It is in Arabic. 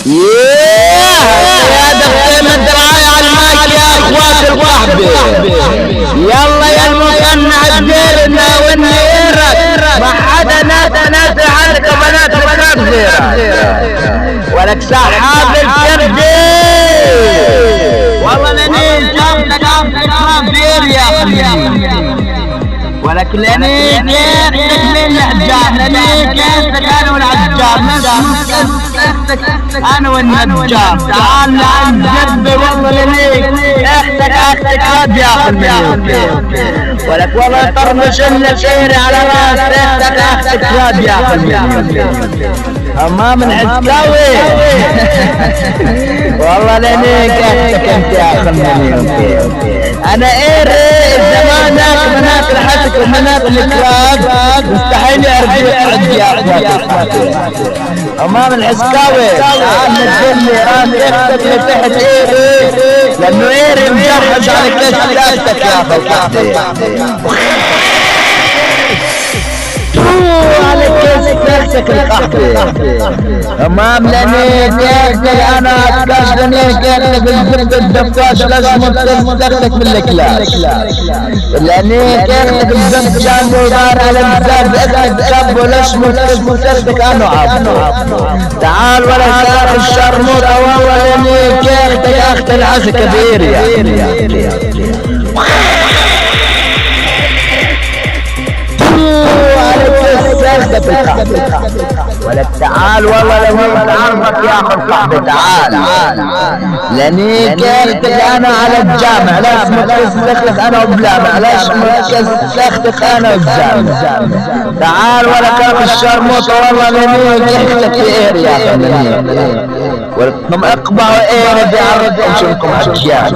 يا دكتور الدراية على الماك يا اخوات القحبة. يلا يا المصنع الديرنا والنيرك ما حدا ناس عنك بنات غيرك ولك سحاب الكردي. والله لاني جابتك دير يا اخي ولك لاني كيفتك من الحجاب لاني كيفتك انا والعجاب انا والنجاب. تعال عن جنبي والله لاني اختك هاد ياخذ مني ولك والله طرمش النشيري على راس اختك هاد ياخذ مني امام العسكاوي. والله لاني اختك انت ياخذ مني. انا زمانك مناك لحتك ومناك الكراب مستحيل ارجع يا اخواتي امام العسكاوي. تعال نزلني راس اختك لتحت لانه مجهز على كشفتك يا اخواتي على كشفتك القحطي امام لاني كيفتك انا اتكاش لاني كيفتك الزبد الدفاش لازم تستخدك من الكلاش لاني كيفتك الزبد كان مدار على الزاد اكد شاب وليش مستخدك انا عبد. تعال ولا كاخ الشرموطة والله لاني كيفتك اخت العز كبير يا ولك تعال والله لو عرفك ياخذ صاحبي. تعال لاني كيفتك انا على الجامع ليش متكسخك انا وبلامع ليش متكسخك انا والجامع. تعال ولا كاف الشرموطة والله لاني كيفتك يا اخي ولكم اقبعوا بيعرضكم شنكم اشياء.